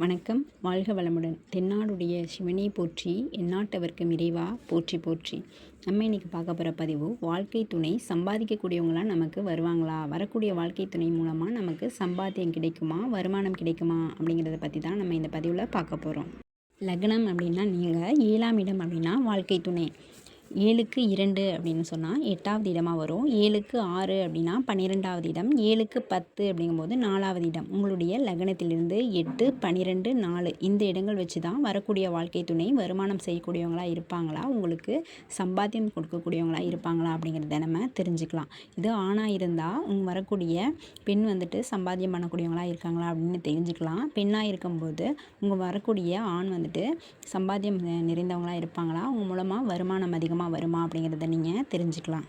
வணக்கம். வாழ்க வளமுடன். தென்னாடுடைய சிவனே போற்றி, எந்நாட்டவர்க்கும் இறைவா போற்றி போற்றி. நம்ம இன்றைக்கி பார்க்க போகிற பதிவு, வாழ்க்கை துணை சம்பாதிக்கக்கூடியவங்களாம் நமக்கு வருவாங்களா, வரக்கூடிய வாழ்க்கை துணை மூலமாக நமக்கு சம்பாத்தியம் கிடைக்குமா, வருமானம் கிடைக்குமா அப்படிங்கிறத பற்றி தான் நம்ம இந்த பதிவில் பார்க்க போகிறோம். லக்னம் அப்படின்னா நீங்கள், 7ஆம் இடம் அப்படின்னா வாழ்க்கை துணை, 7க்கு 2 அப்படின்னு சொன்னால் 8வது இடமாக வரும். 7க்கு 6 அப்படின்னா 12வது இடம். 7க்கு 10 அப்படிங்கும்போது 4வது இடம். உங்களுடைய லக்னத்திலிருந்து 8, 12, 4 இந்த இடங்கள் வச்சு தான் வரக்கூடிய வாழ்க்கை துணை வருமானம் செய்யக்கூடியவங்களாக இருப்பாங்களா, உங்களுக்கு சம்பாத்தியம் கொடுக்கக்கூடியவங்களா இருப்பாங்களா அப்படிங்கிறத நம்ம தெரிஞ்சுக்கலாம். இது ஆணாக இருந்தால் வரக்கூடிய பெண் சம்பாத்தியம் பண்ணக்கூடியவங்களா இருக்காங்களா அப்படின்னு தெரிஞ்சுக்கலாம். பெண்ணாக இருக்கும்போது உங்கள் வரக்கூடிய ஆண் சம்பாத்தியம் நிறைந்தவங்களாக இருப்பாங்களா, அவங்க மூலமாக வருமானம் அதிகமாக வருமா அப்படிங்கிறத நீங்கள் தெரிஞ்சுக்கலாம்.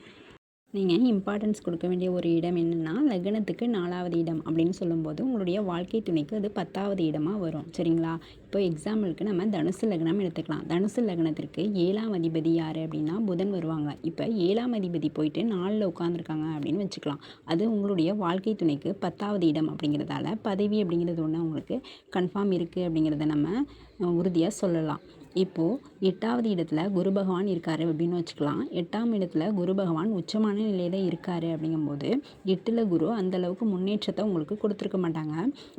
நீங்கள் இம்பார்ட்டன்ஸ் கொடுக்க வேண்டிய ஒரு இடம் என்னென்னா, லக்னத்துக்கு 4வது இடம் அப்படின்னு சொல்லும்போது உங்களுடைய வாழ்க்கை துணைக்கு அது 10வது இடமாக வரும். சரிங்களா? இப்போ எக்ஸாம்பிளுக்கு நம்ம தனுசு லக்னம் எடுத்துக்கலாம். தனுசு லக்னத்திற்கு 7ஆம் அதிபதி யார் அப்படின்னா புதன் வருவாங்க. இப்போ 7ஆம் அதிபதி போயிட்டு 4ல் உட்காந்துருக்காங்க அப்படின்னு வச்சுக்கலாம். அது உங்களுடைய வாழ்க்கை துணைக்கு 10வது இடம் அப்படிங்கிறதால பதவி அப்படிங்கிறது ஒன்று உங்களுக்கு கன்ஃபார்ம் இருக்குது அப்படிங்கிறத நம்ம உறுதியாக சொல்லலாம். இப்போது 8வது இடத்துல குரு பகவான் இருக்கார் அப்படின்னு வச்சுக்கலாம். 8ஆம் இடத்துல குரு பகவான் உச்சமான நிலையில் இருக்கார் அப்படிங்கும்போது 8ல் குரு அந்தளவுக்கு முன்னேற்றத்தை உங்களுக்கு கொடுத்துருக்க மாட்டாங்க,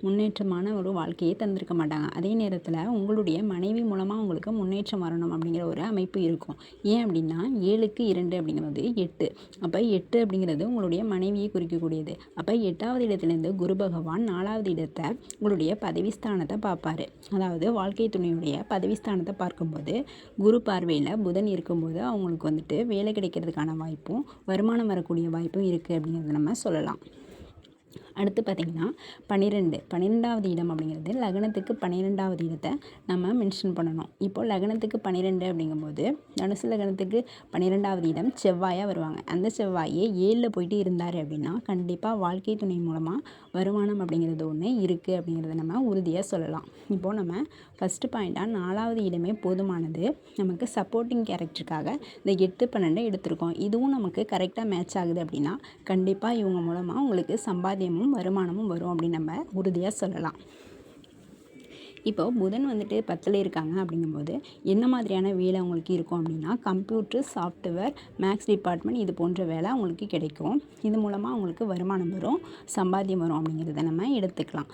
முன்னேற்றமான ஒரு வாழ்க்கையை தந்திருக்க மாட்டாங்க. அதே நேரத்தில் உங்களுடைய மனைவி மூலமாக உங்களுக்கு முன்னேற்றம் வரணும் அப்படிங்கிற ஒரு அமைப்பு இருக்கும். ஏன் அப்படின்னா 7க்கு 2 அப்படிங்கிறது 8. அப்போ 8 அப்படிங்கிறது உங்களுடைய மனைவியை குறிக்கக்கூடியது. அப்போ 8வது இடத்துலேருந்து குரு பகவான் 4வது இடத்தை உங்களுடைய பதவிஸ்தானத்தை பார்ப்பார். அதாவது வாழ்க்கை துணையுடைய பதவிஸ்தானத்தை பார்க்கும்போது குரு பார்வையில் புதன் இருக்கும்போது அவங்களுக்கு வேலை கிடைக்கிறதுக்கான வாய்ப்பும் வருமானம் வரக்கூடிய வாய்ப்பும் இருக்குது அப்படிங்கிறத நம்ம சொல்லலாம். அடுத்து பார்த்திங்கன்னா 12வது இடம் அப்படிங்கிறது லக்னத்துக்கு 12வது இடத்தை நம்ம மென்ஷன் பண்ணணும். இப்போது லக்னத்துக்கு 12 அப்படிங்கும்போது தனுசு லக்னத்துக்கு 12வது இடம் செவ்வாயாக வருவாங்க. அந்த செவ்வாயே 7ல் போயிட்டு இருந்தார் அப்படின்னா கண்டிப்பாக வாழ்க்கை துணை மூலமாக வருமானம் அப்படிங்கிறது ஒன்று இருக்குது அப்படிங்கிறத நம்ம உறுதியாக சொல்லலாம். இப்போது நம்ம ஃபஸ்ட்டு பாயிண்ட்டாக 4வது இடமே போதுமானது. நமக்கு சப்போர்ட்டிங் கேரக்டருக்காக இந்த 8, 12 எடுத்திருக்கோம். இதுவும் நமக்கு கரெக்டாக மேட்ச் ஆகுது அப்படின்னா கண்டிப்பாக இவங்க மூலமாக உங்களுக்கு சம்பாத்தியமும் வருமானமும் வரும் அப்படின்னு நம்ம உறுதியாக சொல்லலாம். இப்போ புதன் 10ல் இருக்காங்க அப்படிங்கும்போது என்ன மாதிரியான வேலை அவங்களுக்கு இருக்கும் அப்படின்னா, கம்ப்யூட்டர், சாஃப்ட்வேர், மேக்ஸ் டிபார்ட்மெண்ட் இது போன்ற வேலை அவங்களுக்கு கிடைக்கும். இது மூலமாக அவங்களுக்கு வருமானம் வரும், சம்பாத்தியம் வரும் அப்படிங்கிறத நம்ம எடுத்துக்கலாம்.